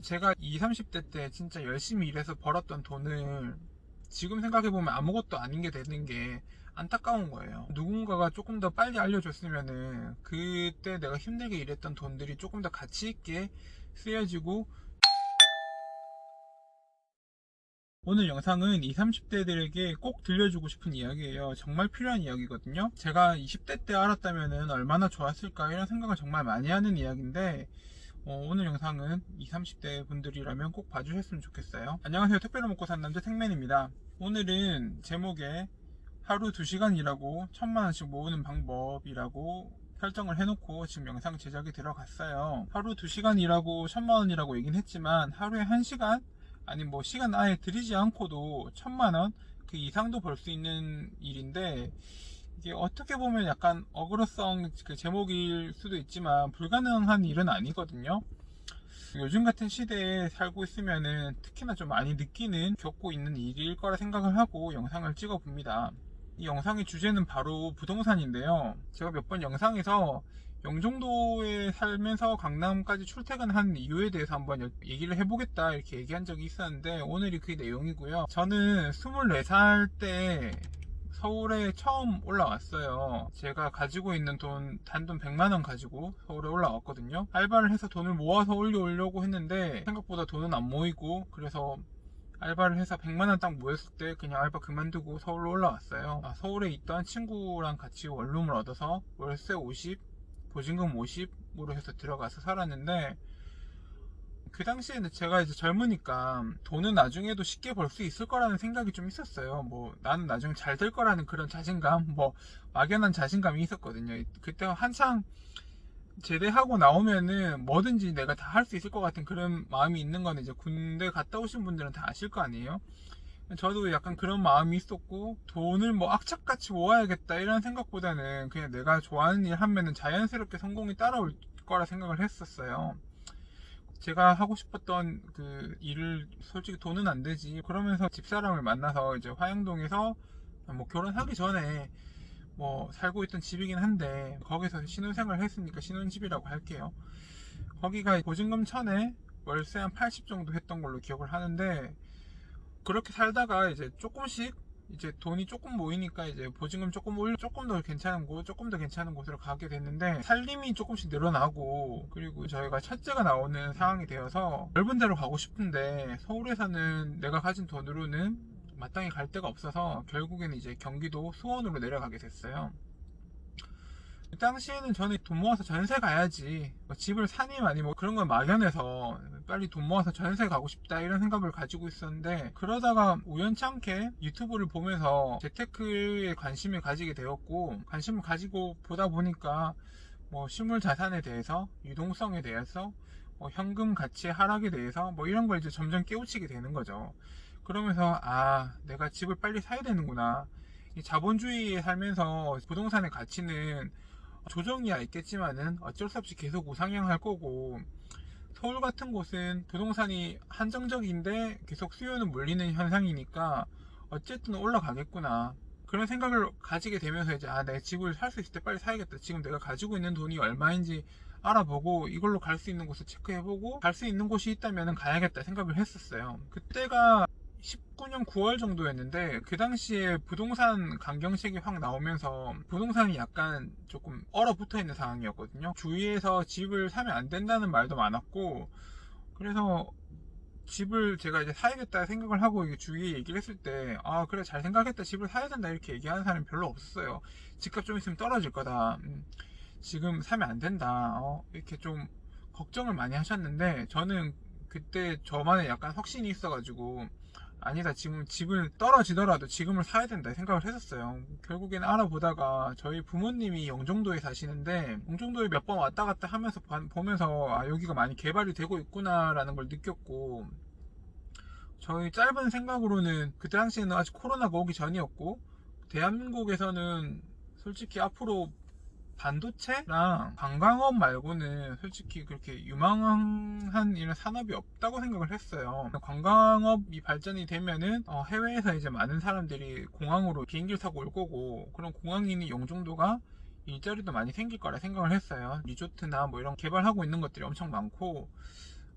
제가 20, 30대 때 진짜 열심히 일해서 벌었던 돈을 지금 생각해보면 아무것도 아닌 게 되는 게 안타까운 거예요. 누군가가 조금 더 빨리 알려줬으면은 그때 내가 힘들게 일했던 돈들이 조금 더 가치 있게 쓰여지고. 오늘 영상은 20, 30대들에게 꼭 들려주고 싶은 이야기예요. 정말 필요한 이야기거든요. 제가 20대 때 알았다면 얼마나 좋았을까 이런 생각을 정말 많이 하는 이야기인데, 오늘 영상은 20, 30대 분들이라면 꼭 봐주셨으면 좋겠어요. 안녕하세요. 택배로 먹고 사는 남자 택맨입니다. 오늘은 제목에 하루 2시간 일하고 1000만원씩 모으는 방법이라고 설정을 해놓고 지금 영상 제작에 들어갔어요. 하루 2시간 일하고 1000만원이라고 얘긴 했지만 하루에 1시간 아니 뭐 시간 아예 들이지 않고도 1000만원 그 이상도 벌 수 있는 일인데, 이게 어떻게 보면 약간 어그로성 그 제목일 수도 있지만 불가능한 일은 아니거든요. 요즘 같은 시대에 살고 있으면은 특히나 좀 많이 느끼는, 겪고 있는 일일 거라 생각을 하고 영상을 찍어 봅니다. 이 영상의 주제는 바로 부동산인데요. 제가 몇 번 영상에서 영종도에 살면서 강남까지 출퇴근한 이유에 대해서 한번 얘기를 해보겠다 이렇게 얘기한 적이 있었는데, 오늘이 그 내용이고요. 저는 24살 때 서울에 처음 올라왔어요. 제가 가지고 있는 돈, 단돈 100만원 가지고 서울에 올라왔거든요. 알바를 해서 돈을 모아서 올려오려고 했는데 생각보다 돈은 안 모이고, 그래서 알바를 해서 100만원 딱 모였을 때 그냥 알바 그만두고 서울로 올라왔어요. 서울에 있던 친구랑 같이 원룸을 얻어서 월세 50, 보증금 50으로 해서 들어가서 살았는데, 그 당시에는 제가 이제 젊으니까 돈은 나중에도 쉽게 벌 수 있을 거라는 생각이 좀 있었어요. 뭐 나는 나중에 잘 될 거라는 그런 자신감, 뭐 막연한 자신감이 있었거든요. 그때 한창 제대하고 나오면은 뭐든지 내가 다 할 수 있을 것 같은 그런 마음이 있는 거는 이제 군대 갔다 오신 분들은 다 아실 거 아니에요. 저도 약간 그런 마음이 있었고, 돈을 뭐 악착같이 모아야겠다 이런 생각보다는 그냥 내가 좋아하는 일 하면은 자연스럽게 성공이 따라올 거라 생각을 했었어요. 제가 하고 싶었던 그 일을 솔직히 돈은 안 되지 그러면서 집사람을 만나서 이제 화양동에서 뭐 결혼하기 전에 뭐 살고 있던 집이긴 한데, 거기서 신혼생활을 했으니까 신혼집이라고 할게요. 거기가 보증금 1000에 월세 한 80 정도 했던 걸로 기억을 하는데, 그렇게 살다가 이제 조금씩 이제 돈이 조금 모이니까 이제 보증금 조금 올려 조금 더 괜찮은 곳, 조금 더 괜찮은 곳으로 가게 됐는데, 살림이 조금씩 늘어나고 그리고 저희가 첫째가 나오는 상황이 되어서 넓은 데로 가고 싶은데 서울에서는 내가 가진 돈으로는 마땅히 갈 데가 없어서 결국에는 이제 경기도 수원으로 내려가게 됐어요. 그 당시에는 저는 돈 모아서 전세 가야지, 뭐 집을 사니 마니 뭐 그런 건 막연해서 빨리 돈 모아서 전세 가고 싶다 이런 생각을 가지고 있었는데, 그러다가 우연치 않게 유튜브를 보면서 재테크에 관심을 가지게 되었고, 관심을 가지고 보다 보니까 뭐 실물 자산에 대해서, 유동성에 대해서, 현금 가치의 하락에 대해서 뭐 이런 걸 이제 점점 깨우치게 되는 거죠. 그러면서 내가 집을 빨리 사야 되는구나. 이 자본주의에 살면서 부동산의 가치는 조정이야 있겠지만은 어쩔 수 없이 계속 우상향할 거고, 서울 같은 곳은 부동산이 한정적인데 계속 수요는 몰리는 현상이니까 어쨌든 올라가겠구나 그런 생각을 가지게 되면서 이제 내 집을 살 수 있을 때 빨리 사야겠다, 지금 내가 가지고 있는 돈이 얼마인지 알아보고 이걸로 갈 수 있는 곳을 체크해보고 갈 수 있는 곳이 있다면 가야겠다 생각을 했었어요. 그때가 19년 9월 정도였는데, 그 당시에 부동산 강경책이 확 나오면서 부동산이 약간 조금 얼어붙어 있는 상황이었거든요. 주위에서 집을 사면 안 된다는 말도 많았고, 그래서 집을 제가 이제 사야겠다 생각을 하고 이게 주위에 얘기를 했을 때, 그래 잘 생각했다, 집을 사야 된다 이렇게 얘기하는 사람이 별로 없었어요. 집값 좀 있으면 떨어질 거다, 지금 사면 안 된다, 이렇게 좀 걱정을 많이 하셨는데, 저는 그때 저만의 약간 확신이 있어가지고 아니다, 지금 집을 떨어지더라도 지금을 사야 된다 생각을 했었어요. 결국엔 알아보다가 저희 부모님이 영종도에 사시는데, 영종도에 몇 번 왔다 갔다 하면서 보면서 여기가 많이 개발이 되고 있구나 라는 걸 느꼈고, 저희 짧은 생각으로는 그때 당시에는 아직 코로나가 오기 전이었고, 대한민국에서는 솔직히 앞으로 반도체랑 관광업 말고는 솔직히 그렇게 유망한 이런 산업이 없다고 생각을 했어요. 관광업이 발전이 되면은 해외에서 이제 많은 사람들이 공항으로 비행기를 타고 올 거고, 그런 공항이 있는 영종도가 일자리도 많이 생길 거라 생각을 했어요. 리조트나 뭐 이런 개발하고 있는 것들이 엄청 많고,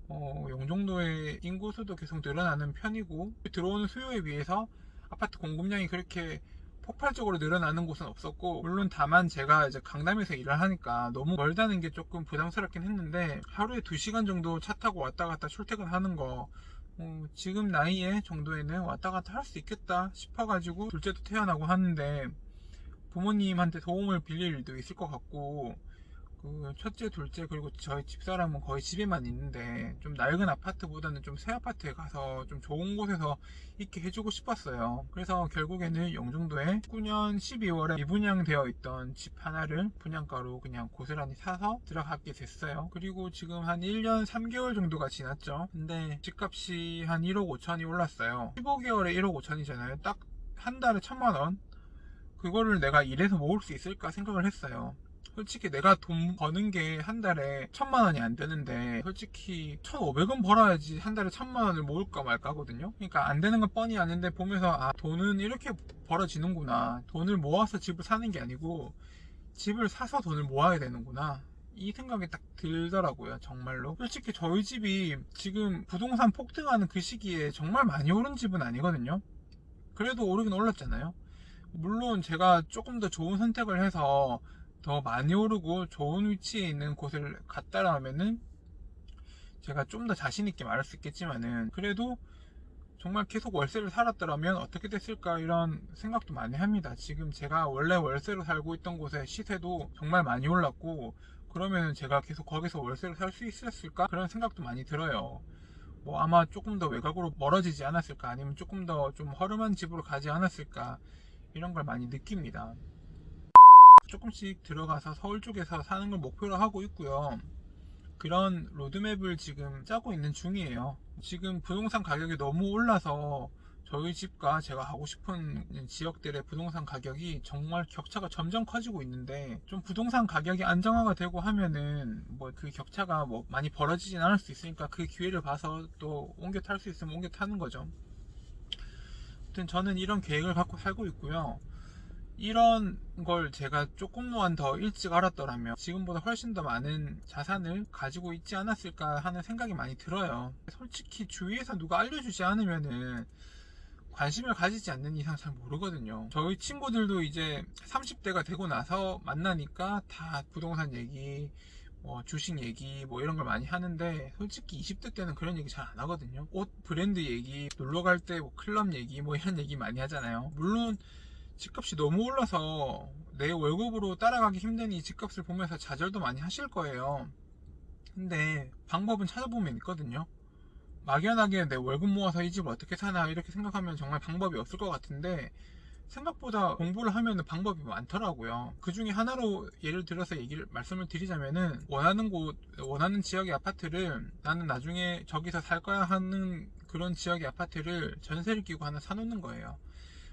영종도의 인구수도 계속 늘어나는 편이고 들어오는 수요에 비해서 아파트 공급량이 그렇게 폭발적으로 늘어나는 곳은 없었고, 물론 다만 제가 이제 강남에서 일을 하니까 너무 멀다는 게 조금 부담스럽긴 했는데, 하루에 2시간 정도 차 타고 왔다 갔다 출퇴근하는 거 지금 나이에 정도에는 왔다 갔다 할 수 있겠다 싶어가지고 둘째도 태어나고 하는데, 부모님한테 도움을 빌릴 일도 있을 것 같고, 그 첫째, 둘째, 그리고 저희 집사람은 거의 집에만 있는데 좀 낡은 아파트보다는 좀 새 아파트에 가서 좀 좋은 곳에서 있게 해주고 싶었어요. 그래서 결국에는 영종도에 19년 12월에 미분양되어 있던 집 하나를 분양가로 그냥 고스란히 사서 들어가게 됐어요. 그리고 지금 한 1년 3개월 정도가 지났죠. 근데 집값이 한 1억 5천이 올랐어요. 15개월에 1억 5천이잖아요. 딱 한 달에 1,000만 원. 그거를 내가 일해서 모을 수 있을까 생각을 했어요. 솔직히 내가 돈 버는 게 한 달에 1,000만 원이 안 되는데, 솔직히 1,500원 벌어야지 한 달에 1,000만 원을 모을까 말까 하거든요. 그러니까 안 되는 건 뻔히 아는데 보면서, 아, 돈은 이렇게 벌어지는구나. 돈을 모아서 집을 사는 게 아니고 집을 사서 돈을 모아야 되는구나, 이 생각이 딱 들더라고요. 정말로 솔직히 저희 집이 지금 부동산 폭등하는 그 시기에 정말 많이 오른 집은 아니거든요. 그래도 오르긴 올랐잖아요. 물론 제가 조금 더 좋은 선택을 해서 더 많이 오르고 좋은 위치에 있는 곳을 갔다라면은 제가 좀 더 자신 있게 말할 수 있겠지만은, 그래도 정말 계속 월세를 살았더라면 어떻게 됐을까, 이런 생각도 많이 합니다. 지금 제가 원래 월세로 살고 있던 곳의 시세도 정말 많이 올랐고, 그러면 제가 계속 거기서 월세를 살 수 있었을까, 그런 생각도 많이 들어요. 뭐 아마 조금 더 외곽으로 멀어지지 않았을까, 아니면 조금 더 좀 허름한 집으로 가지 않았을까, 이런 걸 많이 느낍니다. 조금씩 들어가서 서울 쪽에서 사는 걸 목표로 하고 있고요. 그런 로드맵을 지금 짜고 있는 중이에요. 지금 부동산 가격이 너무 올라서 저희 집과 제가 하고 싶은 지역들의 부동산 가격이 정말 격차가 점점 커지고 있는데, 좀 부동산 가격이 안정화가 되고 하면은 뭐 그 격차가 뭐 많이 벌어지진 않을 수 있으니까 그 기회를 봐서 또 옮겨 탈 수 있으면 옮겨 타는 거죠. 아무튼 저는 이런 계획을 갖고 살고 있고요. 이런 걸 제가 조금만 더 일찍 알았더라면 지금보다 훨씬 더 많은 자산을 가지고 있지 않았을까 하는 생각이 많이 들어요. 솔직히 주위에서 누가 알려주지 않으면은 관심을 가지지 않는 이상 잘 모르거든요. 저희 친구들도 이제 30대가 되고 나서 만나니까 다 부동산 얘기, 뭐 주식 얘기, 뭐 이런 걸 많이 하는데, 솔직히 20대 때는 그런 얘기 잘 안 하거든요. 옷 브랜드 얘기, 놀러 갈 때 뭐 클럽 얘기, 뭐 이런 얘기 많이 하잖아요. 물론 집값이 너무 올라서 내 월급으로 따라가기 힘든 이 집값을 보면서 좌절도 많이 하실 거예요. 근데 방법은 찾아보면 있거든요. 막연하게 내 월급 모아서 이 집을 어떻게 사나 이렇게 생각하면 정말 방법이 없을 것 같은데, 생각보다 공부를 하면 방법이 많더라고요. 그 중에 하나로 예를 들어서 말씀을 드리자면은, 원하는 곳, 원하는 지역의 아파트를, 나는 나중에 저기서 살 거야 하는 그런 지역의 아파트를 전세를 끼고 하나 사놓는 거예요.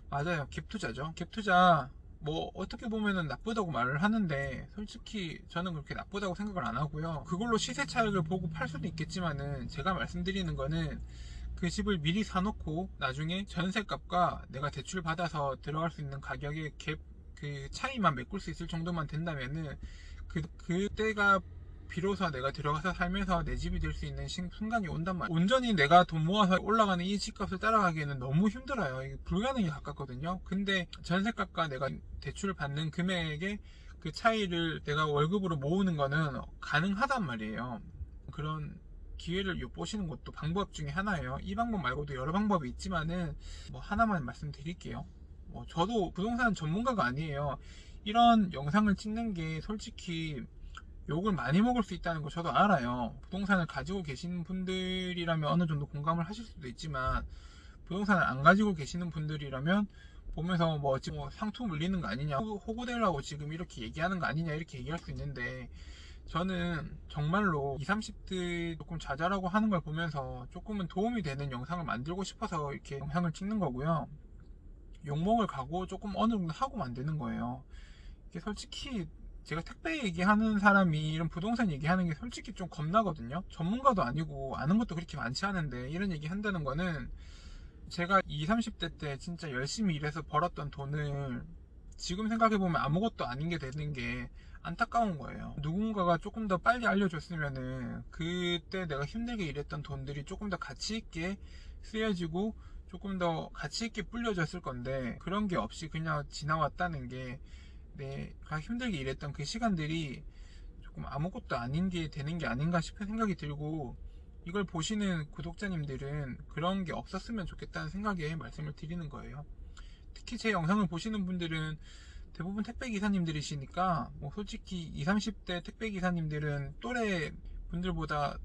맞아요. 갭투자죠. 갭투자, 뭐 어떻게 보면은 나쁘다고 말을 하는데, 솔직히 저는 그렇게 나쁘다고 생각을 안 하고요. 그걸로 시세 차익을 보고 팔 수도 있겠지만은, 제가 말씀드리는 거는 그 집을 미리 사놓고 나중에 전세값과 내가 대출 받아서 들어갈 수 있는 가격의 갭, 그 차이만 메꿀 수 있을 정도만 된다면은, 그때가 비로소 내가 들어가서 살면서 내 집이 될 수 있는 순간이 온단 말이에요. 온전히 내가 돈 모아서 올라가는 이 집값을 따라가기에는 너무 힘들어요. 이게 불가능에 가깝거든요. 근데 전세값과 내가 대출을 받는 금액의 그 차이를 내가 월급으로 모으는 거는 가능하단 말이에요. 그런 기회를 엿보시는 것도 방법 중에 하나예요. 이 방법 말고도 여러 방법이 있지만은 뭐 하나만 말씀드릴게요. 저도 부동산 전문가가 아니에요. 이런 영상을 찍는 게 솔직히 욕을 많이 먹을 수 있다는 거 저도 알아요. 부동산을 가지고 계시는 분들이라면 어느 정도 공감을 하실 수도 있지만, 부동산을 안 가지고 계시는 분들이라면 보면서 뭐 지금 상투 물리는 거 아니냐, 호구되려고 지금 이렇게 얘기하는 거 아니냐, 이렇게 얘기할 수 있는데, 저는 정말로 20, 30대 조금 좌절하고 하는 걸 보면서 조금은 도움이 되는 영상을 만들고 싶어서 이렇게 영상을 찍는 거고요. 욕먹을 각오 조금 어느 정도 하고 만드는 거예요. 이게 솔직히 제가 택배 얘기하는 사람이 이런 부동산 얘기하는 게 솔직히 좀 겁나거든요. 전문가도 아니고 아는 것도 그렇게 많지 않은데 이런 얘기 한다는 거는, 제가 20, 30대 때 진짜 열심히 일해서 벌었던 돈을 지금 생각해보면 아무것도 아닌 게 되는 게 안타까운 거예요. 누군가가 조금 더 빨리 알려줬으면은 그때 내가 힘들게 일했던 돈들이 조금 더 가치 있게 쓰여지고 조금 더 가치 있게 불려졌을 건데, 그런 게 없이 그냥 지나왔다는 게 내가 힘들게 일했던 그 시간들이 조금 아무것도 아닌 게 되는 게 아닌가 싶은 생각이 들고, 이걸 보시는 구독자님들은 그런 게 없었으면 좋겠다는 생각에 말씀을 드리는 거예요. 특히 제 영상을 보시는 분들은 대부분 택배기사님들이시니까, 뭐 솔직히 20, 30대 택배기사님들은 또래 분들보다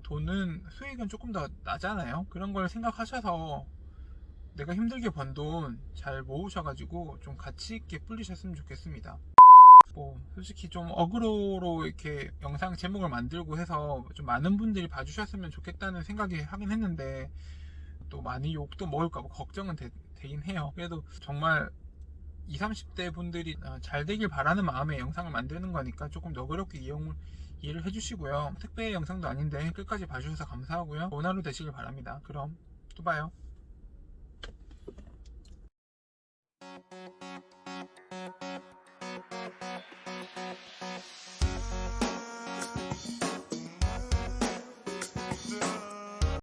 수익은 조금 더 나잖아요. 그런 걸 생각하셔서 내가 힘들게 번 돈 잘 모으셔가지고 좀 가치 있게 불리셨으면 좋겠습니다. 뭐 솔직히 좀 어그로로 이렇게 영상 제목을 만들고 해서 좀 많은 분들이 봐주셨으면 좋겠다는 생각이 하긴 했는데, 또 많이 욕도 먹을까 봐 걱정은 되긴 해요. 그래도 정말 20, 30대 분들이 잘 되길 바라는 마음에 영상을 만드는 거니까 조금 너그럽게 이해를 해주시고요. 택배 영상도 아닌데 끝까지 봐주셔서 감사하고요. 좋은 하루 되시길 바랍니다. 그럼 또 봐요.